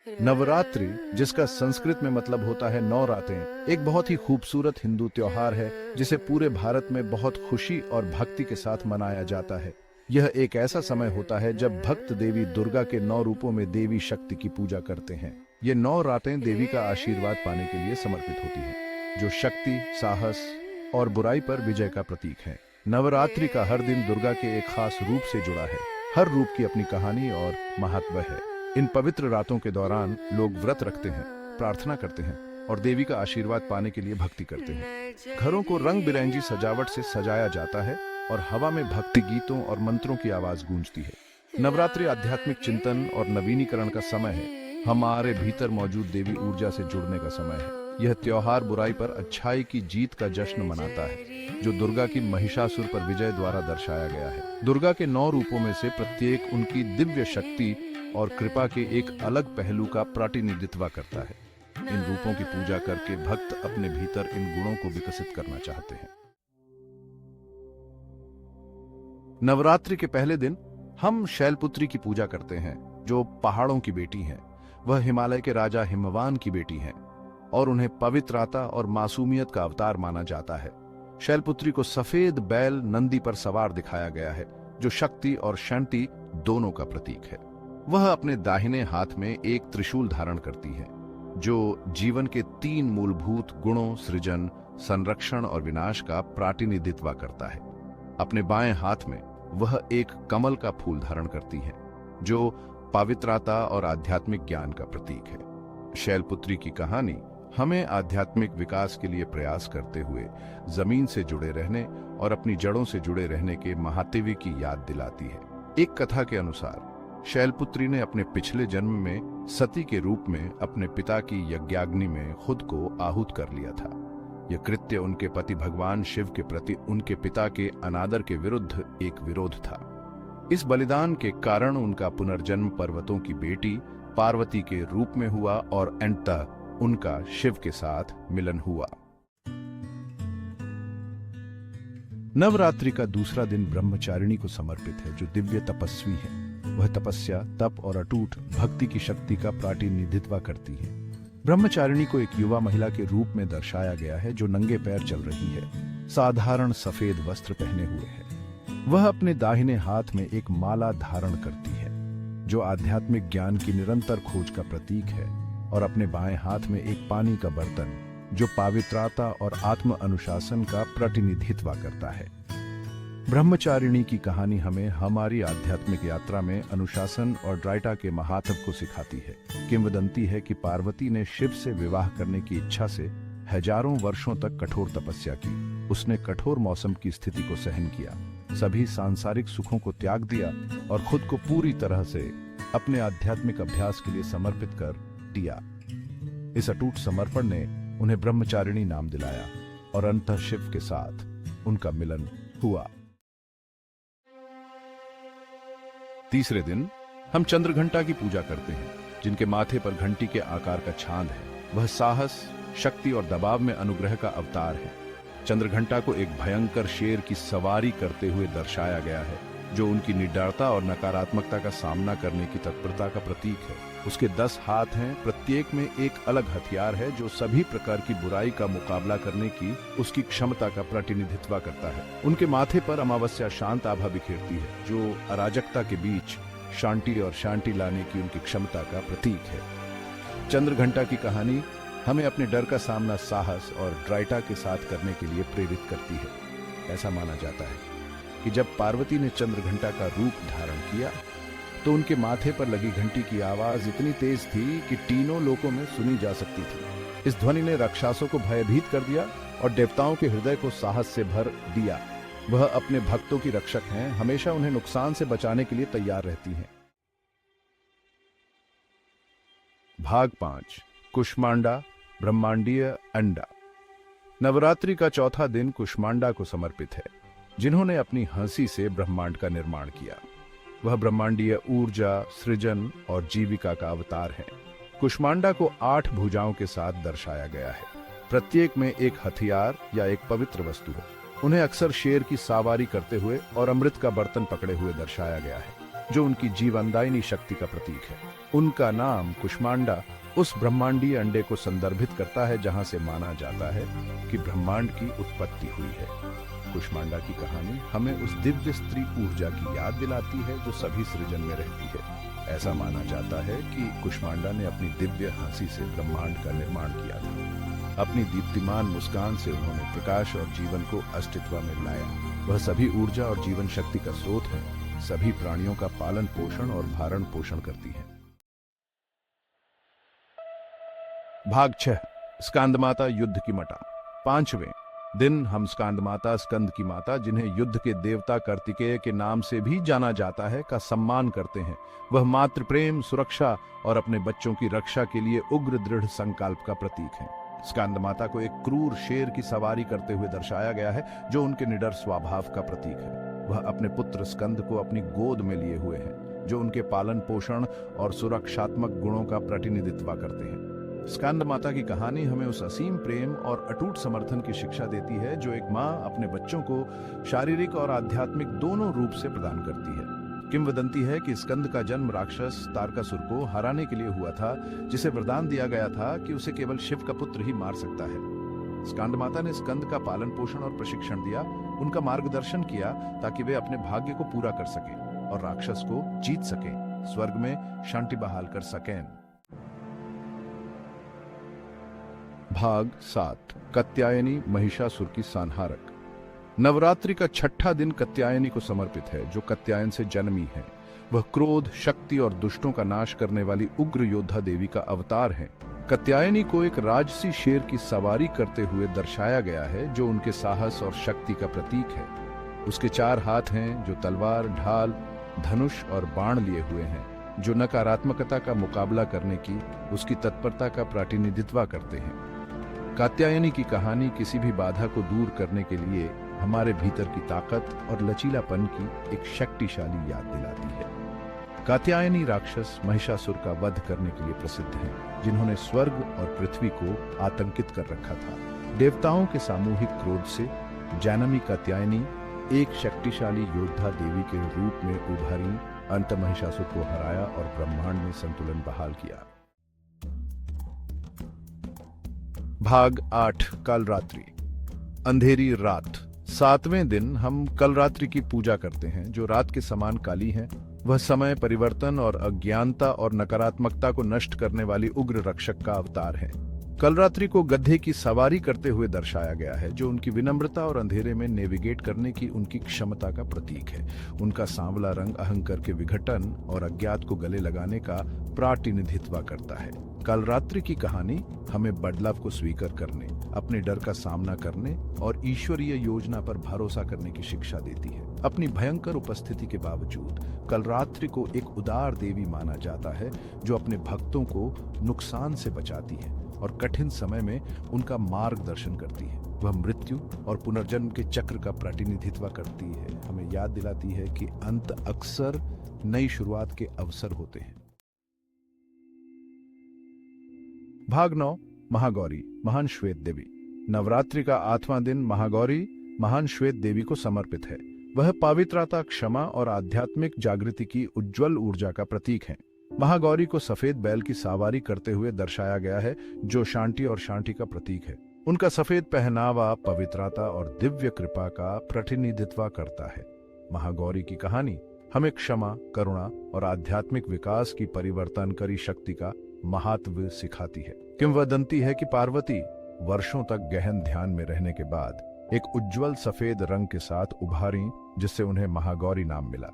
नवरात्रि, जिसका संस्कृत में मतलब होता है 9 रातें, एक बहुत ही खूबसूरत हिंदू त्योहार है जिसे पूरे भारत में बहुत खुशी और भक्ति के साथ मनाया जाता है। यह एक ऐसा समय होता है जब भक्त देवी दुर्गा के 9 रूपों में देवी शक्ति की पूजा करते हैं। ये 9 रातें देवी का आशीर्वाद पाने के लिए समर्पित होती हैं, जो शक्ति, साहस और बुराई पर विजय का प्रतीक है। नवरात्रि का हर दिन दुर्गा के एक खास रूप से जुड़ा है। हर रूप की अपनी कहानी और महत्व है। इन पवित्र रातों के दौरान लोग व्रत रखते हैं, प्रार्थना करते हैं और देवी का आशीर्वाद पाने के लिए भक्ति करते हैं। घरों को रंग बिरंगी सजावट से सजाया जाता है और हवा में भक्ति गीतों और मंत्रों की आवाज गूंजती है। नवरात्रि आध्यात्मिक चिंतन और नवीनीकरण का समय है। हमारे भीतर मौजूद देवी ऊर्जा से जुड़ने का समय है। यह त्योहार बुराई पर अच्छाई की जीत का जश्न मनाता है, जो दुर्गा की महिषासुर पर विजय द्वारा दर्शाया गया है। दुर्गा के 9 रूपों में से प्रत्येक उनकी दिव्य शक्ति और कृपा के एक अलग पहलू का प्रतिनिधित्व करता है। इन रूपों की पूजा करके भक्त अपने भीतर इन गुणों को विकसित करना चाहते हैं। नवरात्रि के पहले दिन हम शैलपुत्री की पूजा करते हैं, जो पहाड़ों की बेटी हैं। वह हिमालय के राजा हिमवान की बेटी हैं और उन्हें पवित्रता और मासूमियत का अवतार माना जाता है। शैलपुत्री को सफेद बैल नंदी पर सवार दिखाया गया है, जो शक्ति और शांति दोनों का प्रतीक है। वह अपने दाहिने हाथ में एक त्रिशूल धारण करती है, जो जीवन के 3 मूलभूत गुणों सृजन, संरक्षण और विनाश का प्रतिनिधित्व करता है। अपने बाएं हाथ में वह एक कमल का फूल धारण करती है, जो पवित्रता और आध्यात्मिक ज्ञान का प्रतीक है। शैलपुत्री की कहानी हमें आध्यात्मिक विकास के लिए प्रयास करते हुए जमीन से जुड़े रहने और अपनी जड़ों से जुड़े रहने के महात्म्य की याद दिलाती है। एक कथा के अनुसार शैलपुत्री ने अपने पिछले जन्म में सती के रूप में अपने पिता की यज्ञाग्नि में खुद को आहूत कर लिया था। यह कृत्य उनके पति भगवान शिव के प्रति उनके पिता के अनादर के विरुद्ध एक विरोध था। इस बलिदान के कारण उनका पुनर्जन्म पर्वतों की बेटी पार्वती के रूप में हुआ और अंततः उनका शिव के साथ मिलन हुआ। नवरात्रि का दूसरा दिन ब्रह्मचारिणी को समर्पित है, जो दिव्य तपस्वी है। वह तपस्या, तप और अटूट भक्ति की शक्ति का प्रतिनिधित्व करती है। ब्रह्मचारिणी को एक युवा महिला के रूप में दर्शाया गया है, जो नंगे पैर चल रही है, साधारण सफेद वस्त्र पहने हुए है। वह अपने दाहिने हाथ में एक माला धारण करती है, जो आध्यात्मिक ज्ञान की निरंतर खोज का प्रतीक है, और अपने बाएं हाथ में एक पानी का बर्तन, जो पवित्रता और आत्म अनुशासन का प्रतिनिधित्व करता है। ब्रह्मचारिणी की कहानी हमें हमारी आध्यात्मिक यात्रा में अनुशासन और दृढ़ता के महात्म को सिखाती है। किंवदंती है कि पार्वती ने शिव से विवाह करने की इच्छा से हजारों वर्षों तक कठोर तपस्या की। उसने कठोर मौसम की स्थिति को सहन किया, सभी सांसारिक सुखों को त्याग दिया और खुद को पूरी तरह से अपने आध्यात्मिक अभ्यास के लिए समर्पित कर दिया। इस अटूट समर्पण ने उन्हें ब्रह्मचारिणी नाम दिलाया और अंततः शिव के साथ उनका मिलन हुआ। तीसरे दिन हम चंद्रघंटा की पूजा करते हैं, जिनके माथे पर घंटी के आकार का छांद है। वह साहस, शक्ति और दबाव में अनुग्रह का अवतार है। चंद्रघंटा को एक भयंकर शेर की सवारी करते हुए दर्शाया गया है, जो उनकी निडरता और नकारात्मकता का सामना करने की तत्परता का प्रतीक है। उसके 10 हाथ हैं, प्रत्येक में एक अलग हथियार है, जो सभी प्रकार की बुराई का मुकाबला करने की उसकी क्षमता का प्रतिनिधित्व करता है। उनके माथे पर अमावस्या शांत आभा बिखेरती है, जो अराजकता के बीच शांति और शांति लाने की उनकी क्षमता का प्रतीक है। चंद्रघंटा की कहानी हमें अपने डर का सामना साहस और दृढ़ता के साथ करने के लिए प्रेरित करती है। ऐसा माना जाता है कि जब पार्वती ने चंद्रघंटा का रूप धारण किया, तो उनके माथे पर लगी घंटी की आवाज इतनी तेज थी कि तीनों लोकों में सुनी जा सकती थी। इस ध्वनि ने राक्षसों को भयभीत कर दिया और देवताओं के हृदय को साहस से भर दिया। वह अपने भक्तों की रक्षक हैं, हमेशा उन्हें नुकसान से बचाने के लिए तैयार रहती हैं। भाग 5, कुष्मांडा ब्रह्मांडीय अंडा। नवरात्रि का चौथा दिन कुष्मांडा को समर्पित है, जिन्होंने अपनी हंसी से ब्रह्मांड का निर्माण किया। वह ब्रह्मांडीय ऊर्जा, सृजन और जीविका का अवतार है। कुष्मांडा को 8 भुजाओं के साथ दर्शाया गया है, प्रत्येक में एक हथियार या एक पवित्र वस्तु है। उन्हें अक्सर शेर की सवारी करते हुए और अमृत का बर्तन पकड़े हुए दर्शाया गया है। जो उनकी जीवनदायिनी शक्ति का प्रतीक है। उनका नाम कुष्मांडा उस ब्रह्मांडीय अंडे को संदर्भित करता है जहां से माना जाता है कि ब्रह्मांड की उत्पत्ति हुई है। कुष्मांडा की कहानी हमें उस दिव्य स्त्री ऊर्जा की याद दिलाती है जो सभी सृजन में रहती है। ऐसा माना जाता है कि कुष्मांडा ने अपनी दिव्य हंसी से ब्रह्मांड का निर्माण किया था। अपनी दीप्तिमान मुस्कान से उन्होंने प्रकाश और जीवन को अस्तित्व में लाया। वह सभी ऊर्जा और जीवन शक्ति का स्रोत है, सभी प्राणियों का पालन पोषण और भरण पोषण करती है। भाग 6 स्कांदमाता युद्ध की मटा। 5वें दिन हम स्कांदमाता, स्कंद की माता, जिन्हें युद्ध के देवता कार्तिकेय के नाम से भी जाना जाता है, का सम्मान करते हैं। वह मातृ प्रेम, सुरक्षा और अपने बच्चों की रक्षा के लिए उग्र दृढ़ संकल्प का प्रतीक है। स्कांदमाता को एक क्रूर शेर की सवारी करते हुए दर्शाया गया है, जो उनके निडर स्वभाव का प्रतीक है। वह अपने पुत्र स्कंद को अपनी गोद में लिए हुए हैं, जो उनके पालन पोषण और सुरक्षात्मक गुणों का प्रतिनिधित्व करते हैं। स्कंद माता की कहानी हमें उस असीम प्रेम और अटूट समर्थन की शिक्षा देती है जो एक माँ अपने बच्चों को शारीरिक और आध्यात्मिक दोनों रूप से प्रदान करती है। किंवदंती है कि स्कंद का जन्म राक्षस तारकासुर को हराने के लिए हुआ था, जिसे वरदान दिया गया था कि उसे केवल शिव का पुत्र ही मार सकता है। स्कंद माता ने स्कंद का पालन पोषण और प्रशिक्षण दिया, उनका मार्गदर्शन किया ताकि वे अपने भाग्य को पूरा कर सकें और राक्षस को जीत सकें, स्वर्ग में शांति बहाल कर सकें। भाग 7 कात्यायनी महिषासुर की संहारक। नवरात्रि का 6ठा दिन कात्यायनी को समर्पित है, जो कात्यायन से जन्मी है। वह क्रोध, शक्ति और दुष्टों का नाश करने वाली उग्र योद्धा देवी का अवतार है। कात्यायनी को एक राजसी शेर की सवारी करते हुए दर्शाया गया है, जो उनके साहस और शक्ति का प्रतीक है। उसके 4 हाथ हैं, जो तलवार, ढाल, धनुष और बाण लिए हुए हैं, जो नकारात्मकता का मुकाबला करने की उसकी तत्परता का प्रतिनिधित्व करते हैं। कात्यायनी की कहानी किसी भी बाधा को दूर करने के लिए हमारे भीतर की ताकत और लचीलापन की एक शक्तिशाली याद दिलाती है। कात्यायनी राक्षस महिषासुर का वध करने के लिए प्रसिद्ध हैं, जिन्होंने स्वर्ग और पृथ्वी को आतंकित कर रखा था। देवताओं के सामूहिक क्रोध से जानवी कात्यायनी एक शक्तिशाली योद्धा देवी के रूप में उभरी, अंत महिषासुर को हराया और ब्रह्मांड में संतुलन बहाल किया। भाग 8 कालरात्रि। अंधेरी रात। 7वें दिन हम कलरात्रि की पूजा करते हैं, जो रात के समान काली है। वह समय परिवर्तन और अज्ञानता और नकारात्मकता को नष्ट करने वाली उग्र रक्षक का अवतार है। कलरात्रि को गधे की सवारी करते हुए दर्शाया गया है, जो उनकी विनम्रता और अंधेरे में नेविगेट करने की उनकी क्षमता का प्रतीक है। उनका सांवला रंग अहंकार के विघटन और अज्ञात को गले लगाने का प्रतिनिधित्व करता है। कलरात्रि की कहानी हमें बदलाव को स्वीकार करने, अपने डर का सामना करने और ईश्वरीय योजना पर भरोसा करने की शिक्षा देती है। अपनी भयंकर उपस्थिति के बावजूद कलरात्रि को एक उदार देवी माना जाता है, जो अपने भक्तों को नुकसान से बचाती है और कठिन समय में उनका मार्गदर्शन करती है। वह मृत्यु और पुनर्जन्म के चक्र का प्रतिनिधित्व करती है, हमें याद दिलाती है कि अंत अक्सर नई शुरुआत के अवसर होते हैं। भाग 9 महागौरी, महान श्वेत देवी। नवरात्रि का 8वां दिन महागौरी, महान श्वेत देवी को समर्पित है। वह पवित्रता, क्षमा और आध्यात्मिक जागृति की उज्जवल ऊर्जा का प्रतीक है। महागौरी को सफेद बैल की सवारी करते हुए दर्शाया गया है, जो शांति और शांति का प्रतीक है। उनका सफेद पहनावा पवित्रता और दिव्य कृपा का प्रतिनिधित्व करता है। महागौरी की कहानी हमें क्षमा, करुणा और आध्यात्मिक विकास की परिवर्तनकारी शक्ति का महत्व सिखाती है। किंवदंती है कि पार्वती वर्षों तक गहन ध्यान में रहने के बाद एक उज्जवल सफेद रंग के साथ उभारी, जिससे उन्हें महागौरी नाम मिला।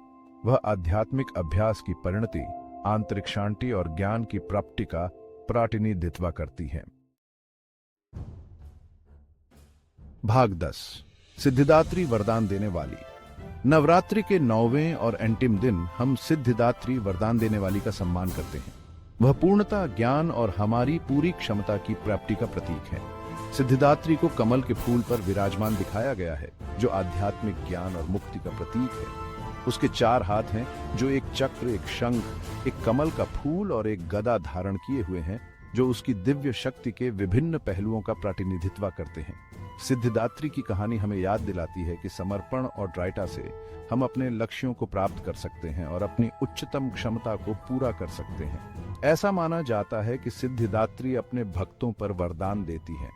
वह आध्यात्मिक अभ्यास की परिणति, आंतरिक शांति और ज्ञान की प्राप्ति का प्रतिनिधित्व करती है। भाग 10 सिद्धिदात्री वरदान देने वाली। नवरात्रि के 9वें और अंतिम दिन हम सिद्धिदात्री वरदान देने वाली का सम्मान करते हैं। वह पूर्णता, ज्ञान और हमारी पूरी क्षमता की प्राप्ति का प्रतीक है। सिद्धिदात्री को कमल के फूल पर विराजमान दिखाया गया है, जो आध्यात्मिक ज्ञान और मुक्ति का प्रतीक है। उसके 4 हाथ हैं, जो एक चक्र, एक शंख, एक कमल का फूल और एक गदा धारण किए हुए हैं, जो उसकी दिव्य शक्ति के विभिन्न पहलुओं का प्रतिनिधित्व करते हैं। सिद्धिदात्री की कहानी हमें याद दिलाती है कि समर्पण और दृढ़ता से हम अपने लक्ष्यों को प्राप्त कर सकते हैं और अपनी उच्चतम क्षमता को पूरा कर सकते हैं। ऐसा माना जाता है कि सिद्धिदात्री अपने भक्तों पर वरदान देती हैं,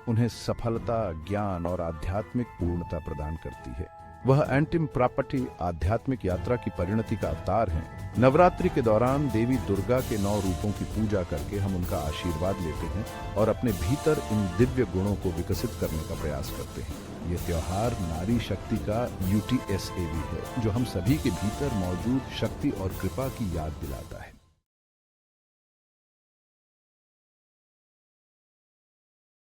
उन्हें सफलता, ज्ञान और आध्यात्मिक पूर्णता प्रदान करती है। वह अंतिम प्रॉपर्टी आध्यात्मिक यात्रा की परिणति का अवतार हैं। नवरात्रि के दौरान देवी दुर्गा के 9 रूपों की पूजा करके हम उनका आशीर्वाद लेते हैं और अपने भीतर इन दिव्य गुणों को विकसित करने का प्रयास करते हैं। ये त्योहार नारी शक्ति का UTSAV है, जो हम सभी के भीतर मौजूद शक्ति और कृपा की याद दिलाता है।